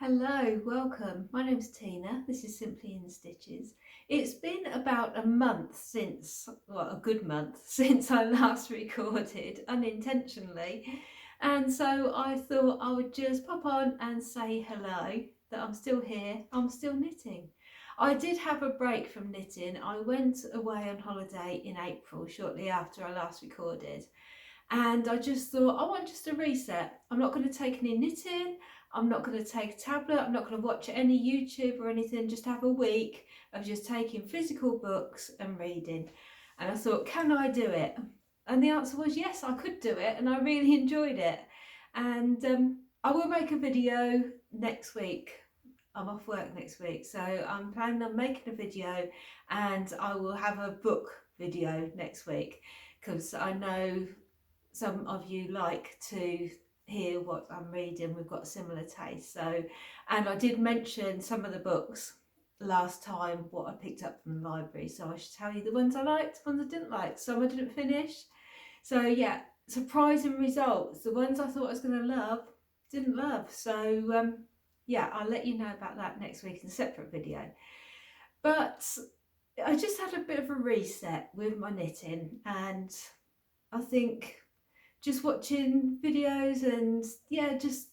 Hello, welcome. My name's Tina. This is Simply in Stitches. It's been about a month since, well, a good month since I last recorded unintentionally. And so I thought I would just pop on and say hello, that I'm still here, I'm still knitting. I did have a break from knitting. I went away on holiday in April, shortly after I last recorded. And I just thought, I want just a reset. I'm not going to take any knitting. I'm not going to take a tablet. I'm not going to watch any YouTube or anything. Just have a week of just taking physical books and reading. And I thought, can I do it? And the answer was yes, I could do it. And I really enjoyed it. And I will make a video next week. I'm off work next week. So I'm planning on making a video, and I will have a book video next week, because I know some of you like to hear what I'm reading. We've got similar tastes. So, and I did mention some of the books last time, what I picked up from the library. So I should tell you the ones I liked, the ones I didn't like, some I didn't finish. So yeah, surprising results. The ones I thought I was going to love, didn't love. So yeah, I'll let you know about that next week in a separate video. But I just had a bit of a reset with my knitting, and I think just watching videos and yeah, just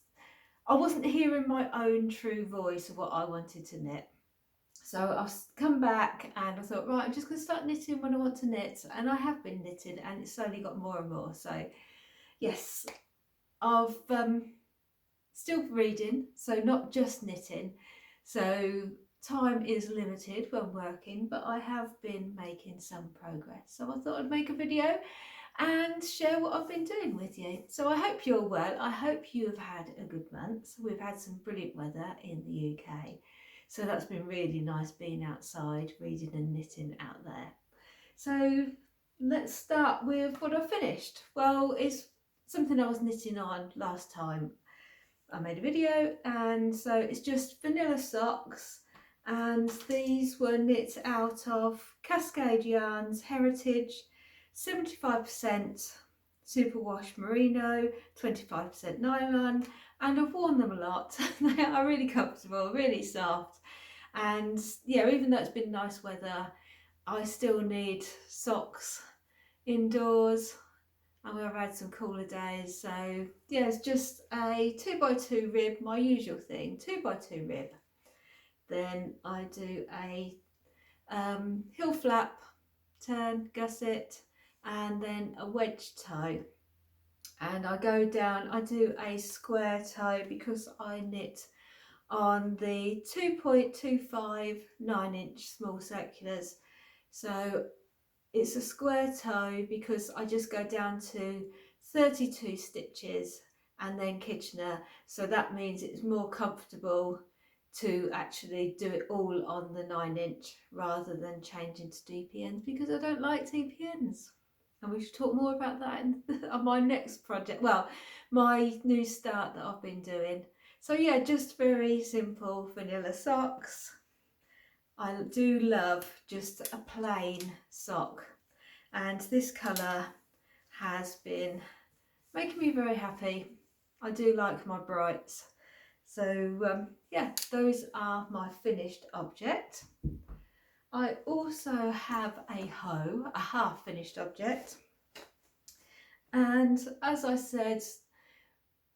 I wasn't hearing my own true voice of what I wanted to knit. So I've come back and I thought, right, I'm just going to start knitting when I want to knit, and I have been knitting and it's slowly got more and more. So yes, I've still reading, so not just knitting. So time is limited when working, but I have been making some progress. So I thought I'd make a video and share what I've been doing with you. So I hope you're well. I hope you have had a good month. We've had some brilliant weather in the UK. So that's been really nice being outside, reading and knitting out there. So let's start with what I finished. Well, it's something I was knitting on last time I made a video, and so it's just vanilla socks, and these were knit out of Cascade yarns, Heritage, 75% superwash merino, 25% nylon, and I've worn them a lot. They are really comfortable, really soft, and yeah, even though it's been nice weather, I still need socks indoors, and we've had some cooler days. So yeah, it's just a 2x2 rib, my usual thing, 2x2 rib. Then I do a heel flap, turn, gusset, and then a wedge toe. And I go down, I do a square toe because I knit on the 2.25 9-inch small circulars. So it's a square toe because I just go down to 32 stitches and then Kitchener. So that means it's more comfortable to actually do it all on the 9-inch rather than changing to DPNs, because I don't like DPNs. And we should talk more about that on my next project. Well, my new start that I've been doing. So yeah, just very simple vanilla socks. I do love just a plain sock, and this colour has been making me very happy. I do like my brights. So yeah, those are my finished object. I also have a hoe, a half finished object, and as I said,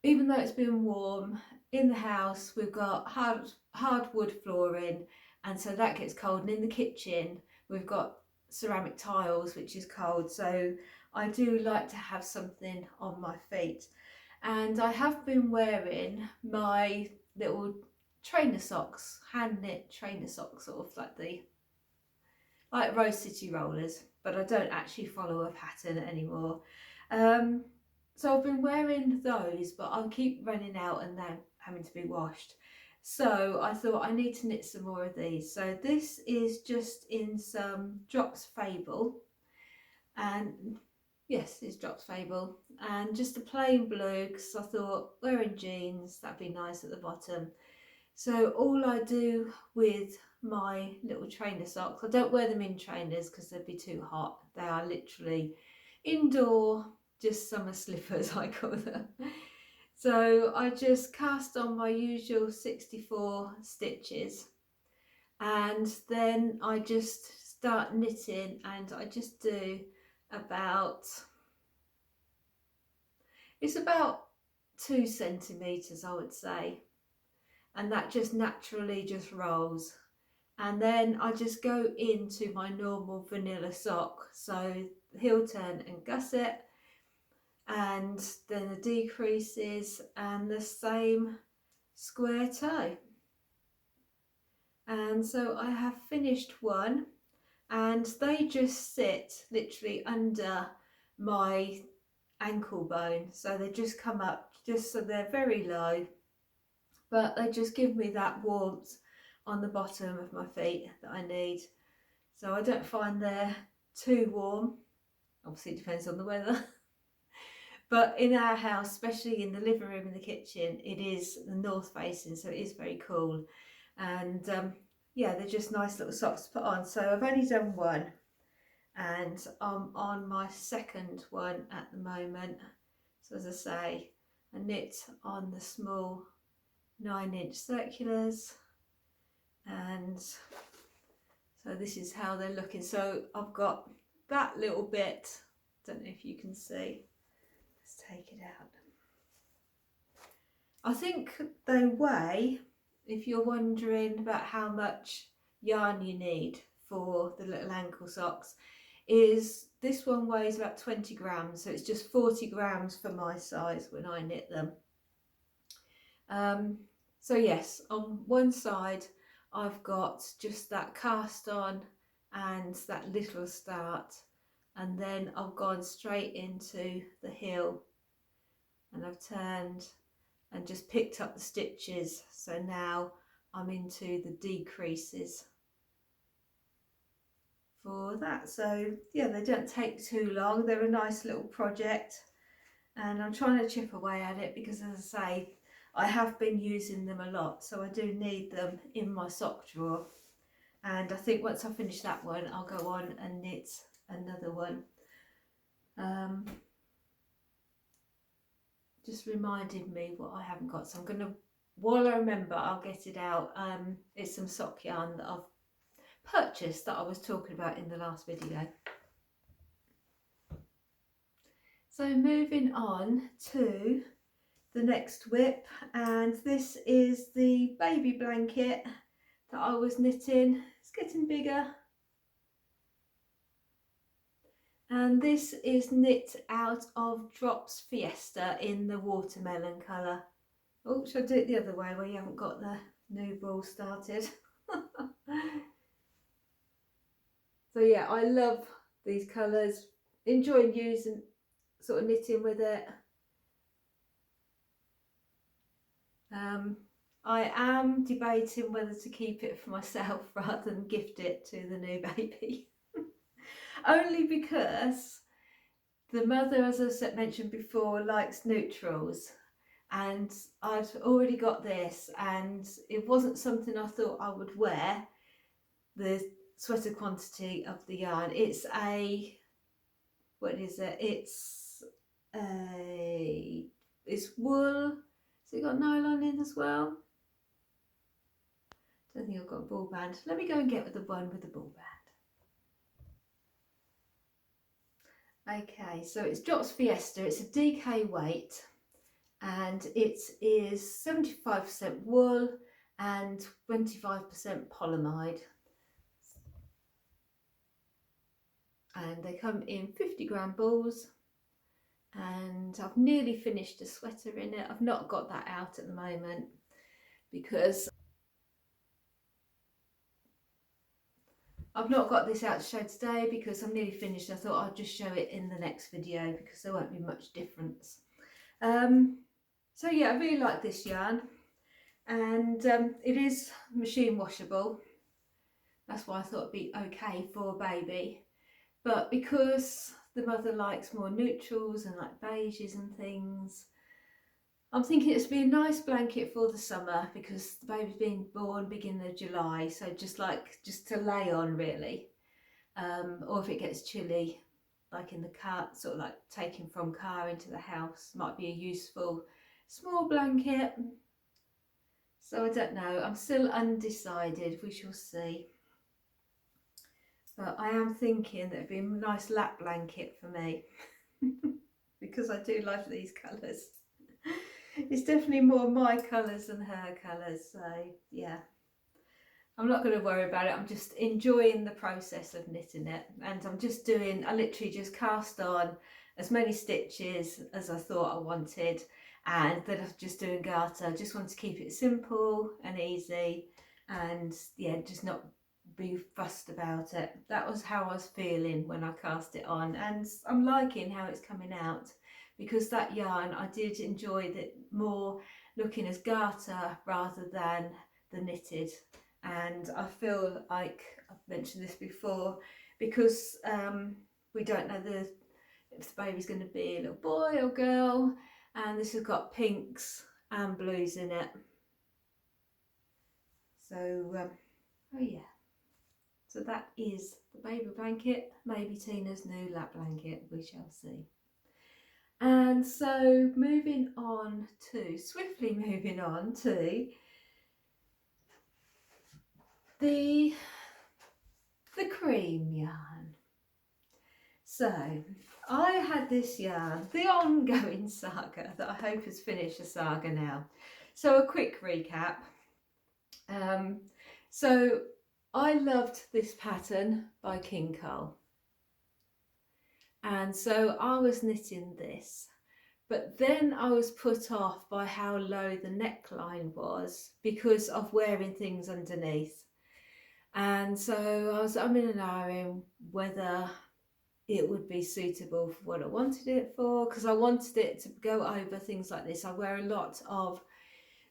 even though it's been warm in the house, we've got hardwood flooring, and so that gets cold, and in the kitchen we've got ceramic tiles, which is cold, so I do like to have something on my feet. And I have been wearing my little trainer socks, hand knit trainer socks, sort of like Rose City rollers, but I don't actually follow a pattern anymore. So I've been wearing those, but I keep running out and they're having to be washed. So I thought I need to knit some more of these. So this is just in some Drops Fable, and yes, it's Drops Fable, and just a plain blue, because I thought wearing jeans, that'd be nice at the bottom. So all I do with my little trainer socks, I don't wear them in trainers because they'd be too hot. They are literally indoor, just summer slippers, I call them. So I just cast on my usual 64 stitches, and then I just start knitting, and I just do about, it's about 2 centimeters, I would say, and that just naturally just rolls. And then I just go into my normal vanilla sock, so heel turn and gusset, and then the decreases and the same square toe. And so I have finished one, and they just sit literally under my ankle bone, so they just come up, just so they're very low, but they just give me that warmth on the bottom of my feet that I need. So I don't find they're too warm. Obviously it depends on the weather. But in our house, especially in the living room and the kitchen, it is the north facing, so it is very cool. And yeah, they're just nice little socks to put on. So I've only done one, and I'm on my second one at the moment. So as I say, I knit on the small 9-inch circulars, and so this is how they're looking. So I've got that little bit, don't know if you can see. Let's take it out. I think they weigh, if you're wondering about how much yarn you need for the little ankle socks, is this one weighs about 20 grams, so it's just 40 grams for my size when I knit them. So yes, on one side I've got just that cast on and that little start, and then I've gone straight into the heel, and I've turned and just picked up the stitches, so now I'm into the decreases for that. So yeah, they don't take too long, they're a nice little project, and I'm trying to chip away at it because, as I say, I have been using them a lot, so I do need them in my sock drawer. And I think once I finish that one, I'll go on and knit another one. Just reminded me what I haven't got, so I'm gonna, while I remember, I'll get it out. It's some sock yarn that I've purchased that I was talking about in the last video. So moving on to the next whip, and this is the baby blanket that I was knitting. It's getting bigger, and this is knit out of Drops Fiesta in the watermelon colour. Oh, should I do it the other way where you haven't got the new ball started? So yeah, I love these colours, enjoying using, sort of knitting with it. I am debating whether to keep it for myself rather than gift it to the new baby. Only because the mother, as I mentioned before, likes neutrals, and I'd already got this, and it wasn't something I thought I would wear, the sweater quantity of the yarn. It's a, what is it? It's wool. Has it got nylon in as well? Don't think I've got a ball band. Let me go and get with the one with the ball band. Okay, so it's Drops Fiesta. It's a DK weight, and it is 75% wool and 25% polyamide. And they come in 50-gram balls, and I've nearly finished a sweater in it. I've not got that out at the moment because I've not got this out to show today because I'm nearly finished. I thought I'd just show it in the next video because there won't be much difference. So yeah, I really like this yarn, and it is machine washable. That's why I thought it'd be okay for a baby. But because the mother likes more neutrals and like beiges and things, I'm thinking it's be a nice blanket for the summer because the baby's being born beginning of July, so just to lay on really, or if it gets chilly, like in the car, sort of like taking from car into the house, might be a useful small blanket. So I don't know, I'm still undecided, we shall see. But I am thinking that it'd be a nice lap blanket for me because I do love these colours. It's definitely more my colours than her colours, so yeah. I'm not going to worry about it. I'm just enjoying the process of knitting it, and I literally just cast on as many stitches as I thought I wanted, and then I'm just doing garter. I just want to keep it simple and easy, and yeah, just not be fussed about it. That was how I was feeling when I cast it on, and I'm liking how it's coming out, because that yarn I did enjoy that more looking as garter rather than the knitted. And I feel like I've mentioned this before, because we don't know if the baby's going to be a little boy or girl, and this has got pinks and blues in it. So oh yeah, so that is the baby blanket, maybe Tina's new lap blanket, we shall see. And so swiftly moving on to the cream yarn. So I had this yarn, the ongoing saga that I hope has finished the saga now. So a quick recap. So I loved this pattern by King Cole, and so I was knitting this, but then I was put off by how low the neckline was because of wearing things underneath. And so I was umming and ahhing whether it would be suitable for what I wanted it for, because I wanted it to go over things like this. I wear a lot of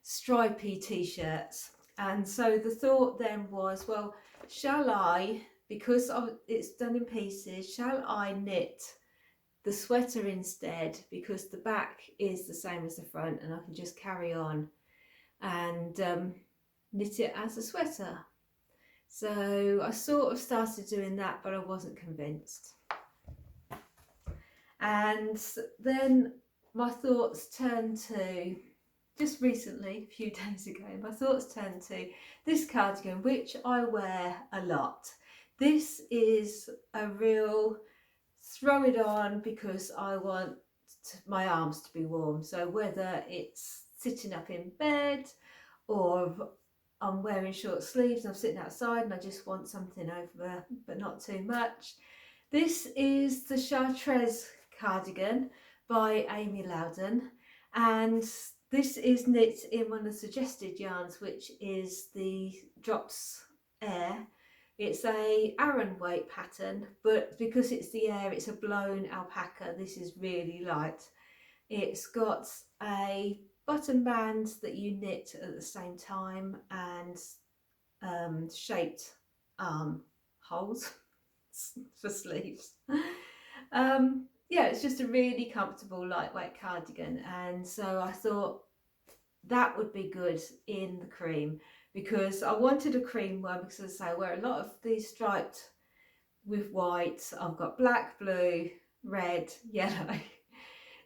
stripy t-shirts, and so the thought then was, well, shall I, because it's done in pieces, shall I knit the sweater instead, because the back is the same as the front and I can just carry on and knit it as a sweater. So I sort of started doing that, but I wasn't convinced. And then my thoughts turned to, just recently, a few days ago, my thoughts turned to this cardigan, which I wear a lot. This is a real throw it on because I want my arms to be warm. So whether it's sitting up in bed, or I'm wearing short sleeves and I'm sitting outside and I just want something over, but not too much. This is the Chartre Cardigan by Amy Loudon, and this is knit in one of the suggested yarns, which is the Drops Air. It's a Aran weight pattern, but because it's the Air, it's a blown alpaca. This is really light. It's got a button band that you knit at the same time, and shaped holes for sleeves. Yeah, it's just a really comfortable lightweight cardigan, and so I thought that would be good in the cream, because I wanted a cream one, because as I say, I wear a lot of these striped with white. I've got black, blue, red, yellow.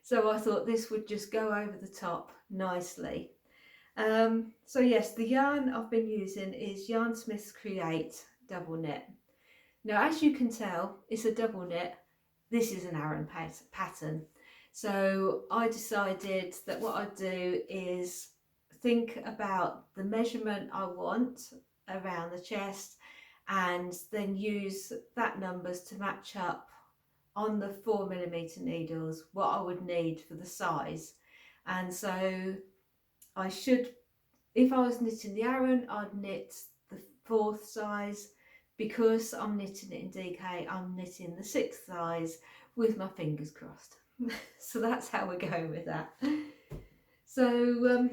So I thought this would just go over the top nicely. So yes, the yarn I've been using is Yarn Smith's Create double knit. Now, as you can tell, it's a double knit. This is an Aran pattern. So I decided that what I'd do is think about the measurement I want around the chest, and then use that numbers to match up on the 4mm needles what I would need for the size. And so I should, if I was knitting the Aran, I'd knit the 4th size. Because I'm knitting it in DK, I'm knitting the 6th size with my fingers crossed. So that's how we're going with that. So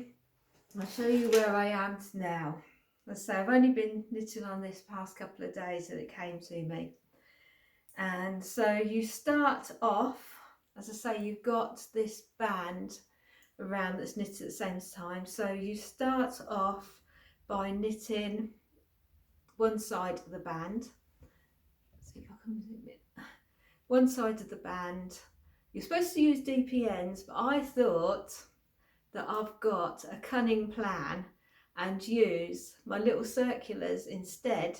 I'll show you where I am now. As I say, I've only been knitting on this past couple of days that it came to me. And so you start off, as I say, you've got this band around that's knitted at the same time. So you start off by knitting one side of the band. Let's see if I can zoom in. One side of the band. You're supposed to use DP ends, but I thought that I've got a cunning plan and use my little circulars instead,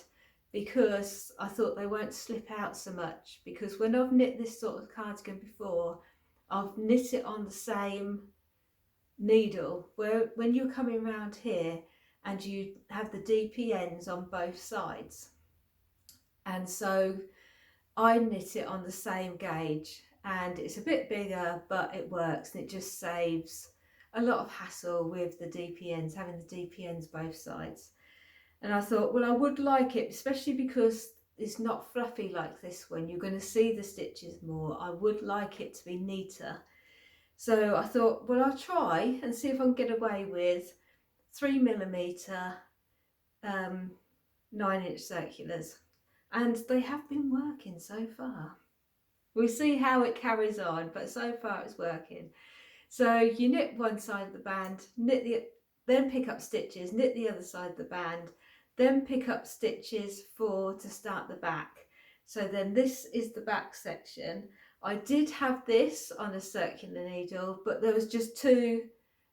because I thought they won't slip out so much. Because when I've knit this sort of cardigan before, I've knit it on the same needle, where when you're coming around here and you have the DP ends on both sides, and so I knit it on the same gauge, and it's a bit bigger but it works, and it just saves a lot of hassle with the DP ends, having the DP ends both sides. And I thought, well, I would like it, especially because it's not fluffy like this one. You're going to see the stitches more. I would like it to be neater. So I thought, well, I'll try and see if I can get away with 3mm 9-inch circulars. And they have been working so far. We'll see how it carries on, but so far it's working. So you knit one side of the band, then pick up stitches, knit the other side of the band, then pick up stitches to start the back. So then this is the back section. I did have this on a circular needle, but there was just too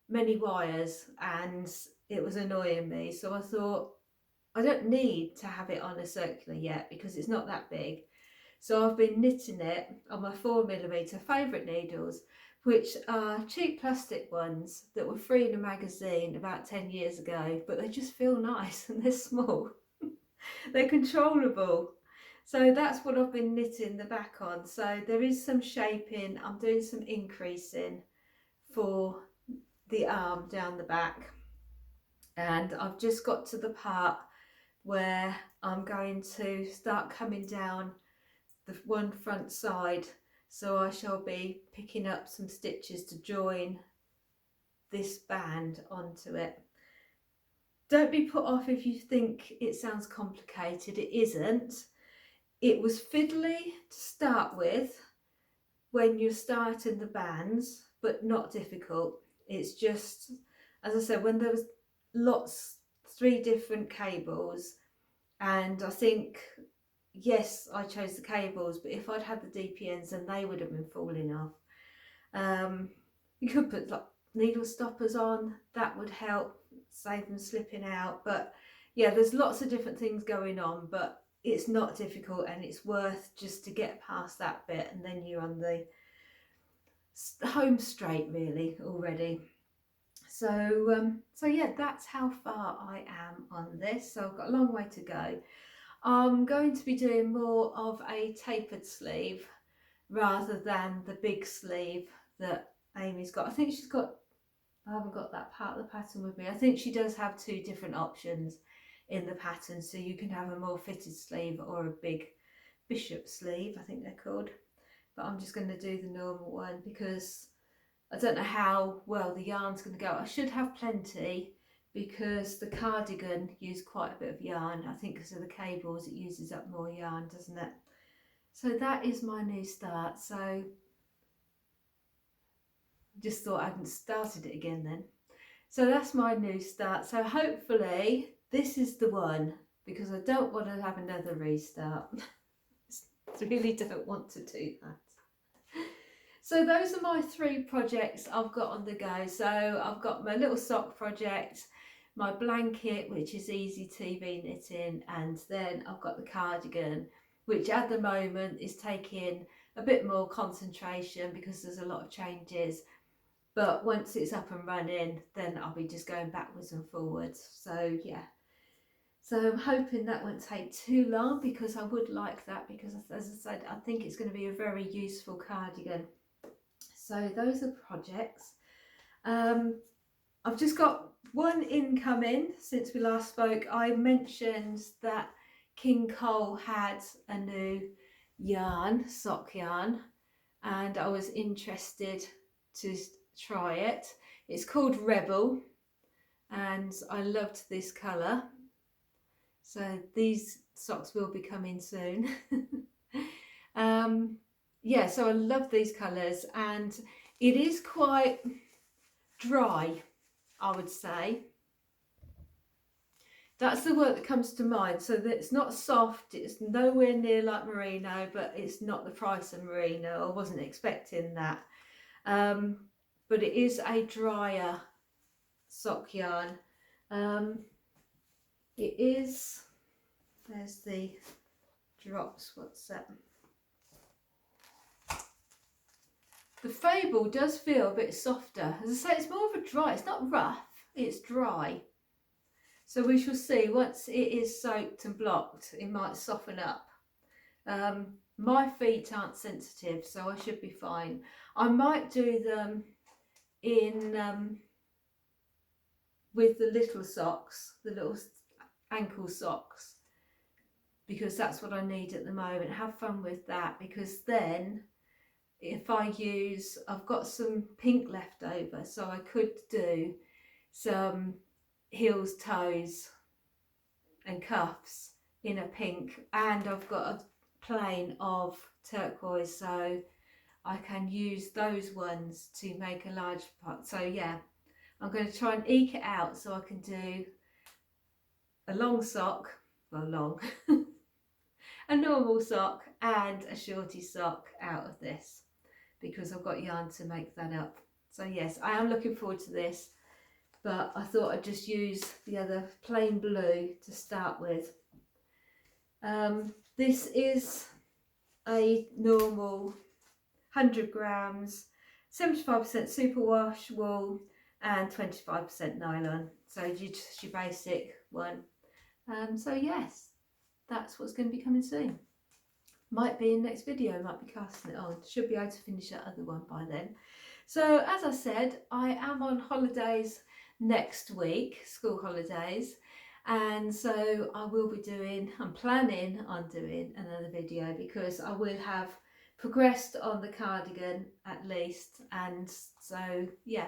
many wires and it was annoying me. So I thought, I don't need to have it on a circular yet because it's not that big. So I've been knitting it on my 4mm favourite needles, which are cheap plastic ones that were free in a magazine about 10 years ago, but they just feel nice and they're small. They're controllable. So that's what I've been knitting the back on. So there is some shaping, I'm doing some increasing for the arm down the back. And I've just got to the part where I'm going to start coming down the one front side. So I shall be picking up some stitches to join this band onto it. Don't be put off if you think it sounds complicated. It isn't. It was fiddly to start with when you're starting the bands, but not difficult. It's just, as I said, when there was 3 different cables, and I think, yes, I chose the cables, but if I'd had the DP ends, then they would have been falling off. You could put like needle stoppers on, that would help save them slipping out. But yeah, there's lots of different things going on, but it's not difficult, and it's worth just to get past that bit, and then you're on the home straight really already. So yeah, that's how far I am on this. So I've got a long way to go. I'm going to be doing more of a tapered sleeve rather than the big sleeve that Amy's got. I think she's got, I haven't got that part of the pattern with me. I think she does have 2 different options in the pattern, so you can have a more fitted sleeve or a big bishop sleeve, I think they're called. But I'm just going to do the normal one because I don't know how well the yarn's going to go. I should have plenty because the cardigan used quite a bit of yarn. I think because of the cables it uses up more yarn, doesn't it? So that is my new start. So just thought I hadn't started it again then. So that's my new start. So hopefully this is the one, because I don't want to have another restart. I really don't want to do that. So those are my 3 projects I've got on the go. So I've got my little sock project, my blanket, which is easy TV knitting, and then I've got the cardigan, which at the moment is taking a bit more concentration because there's a lot of changes. But once it's up and running, then I'll be just going backwards and forwards. So yeah. So I'm hoping that won't take too long, because I would like that, because as I said, I think it's going to be a very useful cardigan. So those are projects. I've just got one incoming since we last spoke. I mentioned that King Cole had a new yarn, sock yarn, and I was interested to try it. It's called Rebel, and I loved this colour. So these socks will be coming soon. Yeah, so I love these colours, and it is quite dry, I would say. That's the word that comes to mind. So that it's not soft, it's nowhere near like merino, but it's not the price of merino. I wasn't expecting that. But it is a drier sock yarn. It is, there's the drops, what's that? The Fable does feel a bit softer. As I say, it's more of a dry, it's not rough, it's dry. So we shall see, once it is soaked and blocked, it might soften up. My feet aren't sensitive, so I should be fine. I might do them in with the little socks, the little ankle socks, because that's what I need at the moment. Have fun with that, because then if I use, I've got some pink left over, so I could do some heels, toes and cuffs in a pink, and I've got a plain of turquoise, so I can use those ones to make a large part. So yeah, I'm going to try and eke it out so I can do a long sock, well long, a normal sock and a shorty sock out of this, because I've got yarn to make that up. So yes, I am looking forward to this, but I thought I'd just use the other plain blue to start with. This is a normal 100 grams, 75% superwash wool and 25% nylon. So just your basic one. So yes, that's what's going to be coming soon. Might be in next video, might be casting it on. Should be able to finish that other one by then. So as I said, I am on holidays next week, school holidays, and so I will be doing, I'm planning on doing another video, because I will have progressed on the cardigan at least, and so yeah,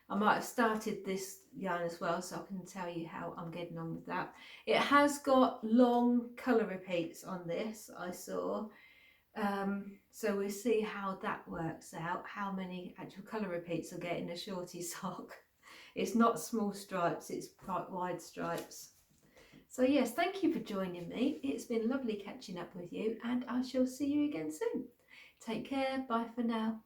I might have started this yarn as well, so I can tell you how I'm getting on with that. It has got long colour repeats on this, I saw, so we'll see how that works out, how many actual colour repeats I'll get in a shorty sock. It's not small stripes, it's quite wide stripes. So yes, thank you for joining me. It's been lovely catching up with you, and I shall see you again soon. Take care, bye for now.